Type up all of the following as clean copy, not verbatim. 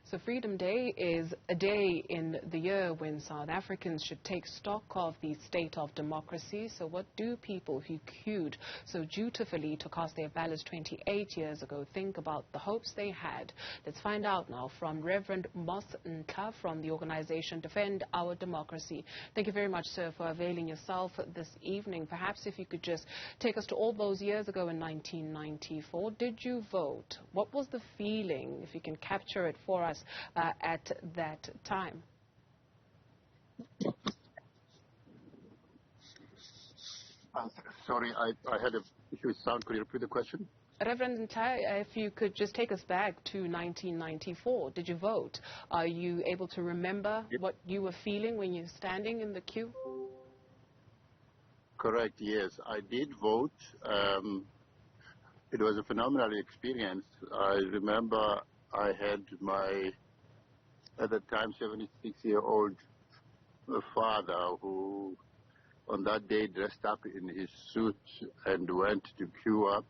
So Freedom Day is a day in the year when South Africans should take stock of the state of democracy. So what do people who queued so dutifully to cast their ballots 28 years ago think about the hopes they had? Let's find out now from Reverend Moss Ntlha from the organization Defend Our Democracy. Thank you very much, sir, for availing yourself this evening. Perhaps if you could just take us to all those years ago in 1994. Did you vote? What was the feeling, if you can capture it for us, at that time? Sorry, I had a issue with sound. Could you repeat the question? Reverend Ntlha, if you could just take us back to 1994. Did you vote? Are you able to remember what you were feeling when you were standing in the queue? Correct, yes. I did vote. It was a phenomenal experience. I remember I had my, at the time, 76-year-old father who on that day dressed up in his suit and went to queue up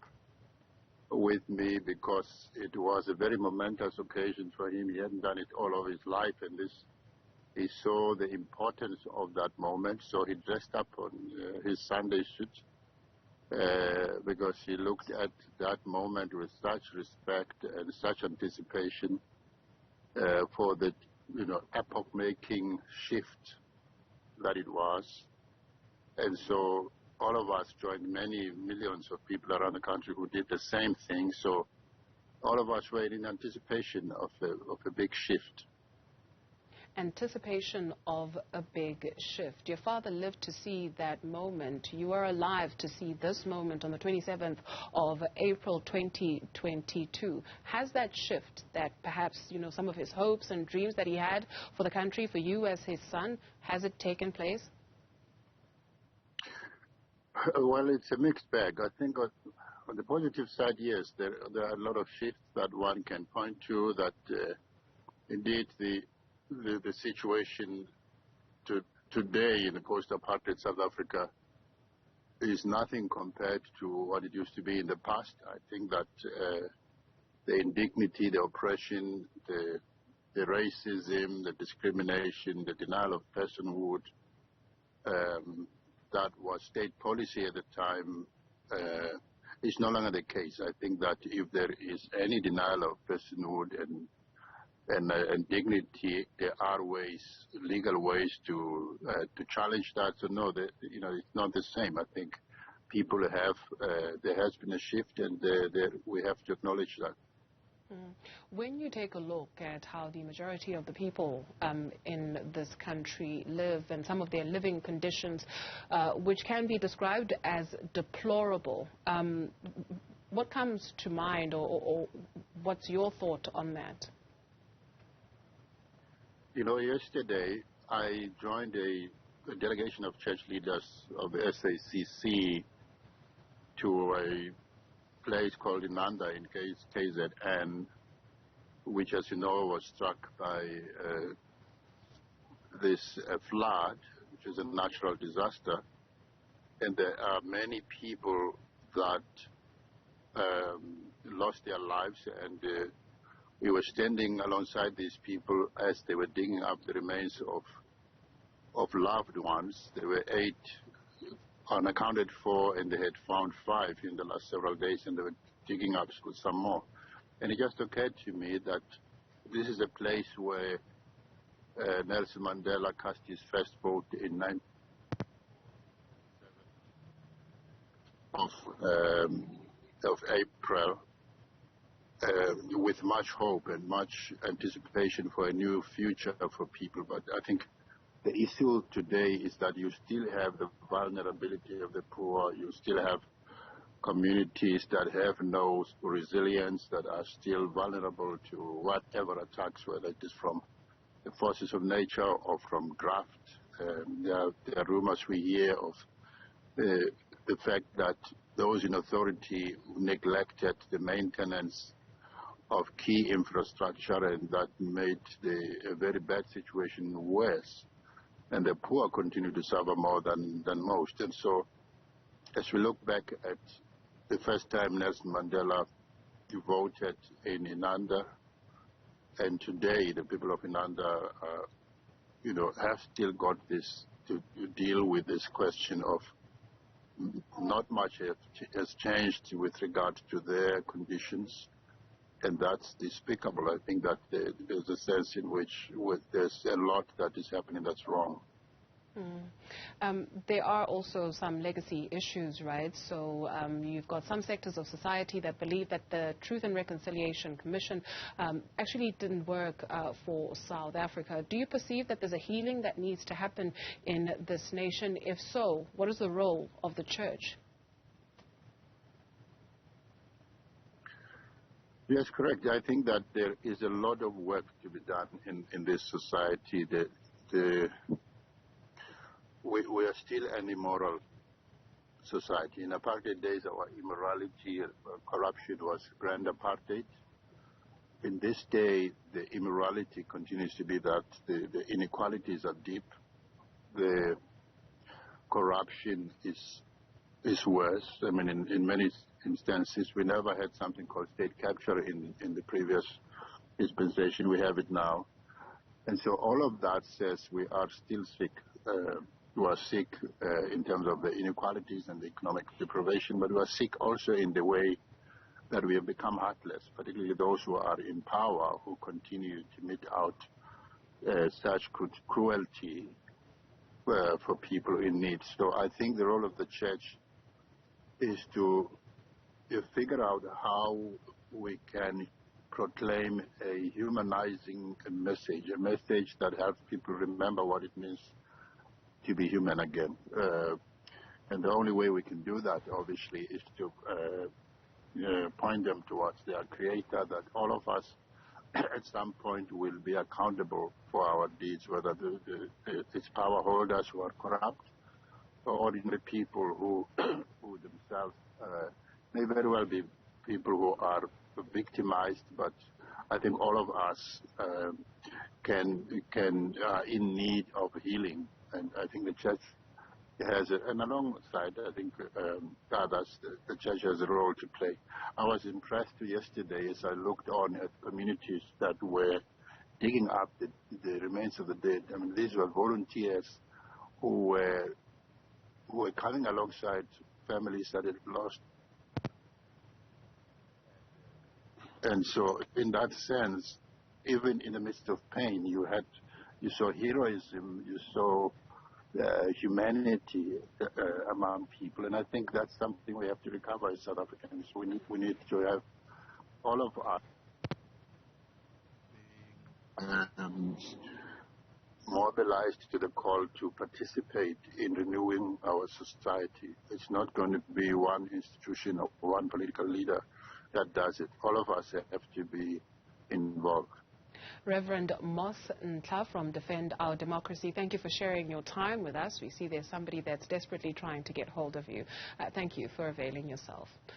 with me because it was a very momentous occasion for him. He hadn't done it all of his life, and he saw the importance of that moment. So he dressed up on his Sunday suit because he looked at that moment with such respect and such anticipation for the epoch-making shift that it was. And so all of us joined, many millions of people around the country who did the same thing. So all of us were in anticipation of a big shift. Anticipation of a big shift. Your father lived to see that moment. You are alive to see this moment on the 27th of April 2022. Has that shift, that perhaps, some of his hopes and dreams that he had for the country, for you as his son, has it taken place? Well, it's a mixed bag. I think on the positive side, yes, there are a lot of shifts that one can point to, that indeed the situation today in the post-apartheid South Africa is nothing compared to what it used to be in the past. I think that the indignity, the oppression, the racism, the discrimination, the denial of personhood, that was state policy at the time, is no longer the case. I think that if there is any denial of personhood and dignity, there are ways, legal ways to challenge that. So no, it's not the same. I think people there has been a shift, and we have to acknowledge that. When you take a look at how the majority of the people in this country live and some of their living conditions, which can be described as deplorable, what comes to mind, or what's your thought on that? Yesterday I joined a delegation of church leaders of the SACC to a place called Inanda in KZN, which, as you know, was struck by this flood, which is a natural disaster. And there are many people that lost their lives, and we were standing alongside these people as they were digging up the remains of loved ones. There were 8 unaccounted for, and they had found 5 in the last several days, and they were digging up some more. And it just occurred to me that this is a place where Nelson Mandela cast his first vote in 19 of April, with much hope and much anticipation for a new future for people. But I think the issue today is that you still have the vulnerability of the poor. You still have communities that have no resilience, that are still vulnerable to whatever attacks, whether it is from the forces of nature or from graft. There are rumors we hear of the fact that those in authority neglected the maintenance of key infrastructure, and that made a very bad situation worse. And the poor continue to suffer more than most. And so, as we look back at the first time Nelson Mandela voted in Inanda, And today, the people of Inanda, have still got this to deal with this question of not much has changed with regard to their conditions, and that's despicable. I think that there's a sense in which there's a lot that is happening that's wrong. There are also some legacy issues, right? So you've got some sectors of society that believe that the Truth and Reconciliation Commission actually didn't work for South Africa. Do you perceive that there's a healing that needs to happen in this nation? If so, what is the role of the church? Yes, correct. I think that there is a lot of work to be done in this society. We are still an immoral society. In apartheid days, our immorality, corruption was grand apartheid. In this day, the immorality continues to be that the inequalities are deep. The corruption is worse. I mean, in many instances, we never had something called state capture in the previous dispensation. We have it now. And so all of that says we are still sick. We are sick in terms of the inequalities and the economic deprivation, but we are sick also in the way that we have become heartless, particularly those who are in power, who continue to mete out such cruelty for people in need. So I think the role of the church is to figure out how we can proclaim a humanizing message, a message that helps people remember what it means to be human again. And the only way we can do that, obviously, is to point them towards their Creator, that all of us at some point will be accountable for our deeds, whether it's power holders who are corrupt or ordinary people who themselves may very well be people who are victimized, but I think all of us can in need of healing. And I think the church has, and alongside, I think others, the church has a role to play. I was impressed yesterday as I looked on at communities that were digging up the remains of the dead. I mean, these were volunteers who were coming alongside families that had lost. And so, in that sense, even in the midst of pain, you saw heroism, you saw humanity among people, and I think that's something we have to recover as South Africans. We need to have all of us mobilized to the call to participate in renewing our society. It's not going to be one institution or one political leader that does it. All of us have to be involved. Reverend Moss Ntlha from Defend Our Democracy, thank you for sharing your time with us. We see there's somebody that's desperately trying to get hold of you. Thank you for availing yourself.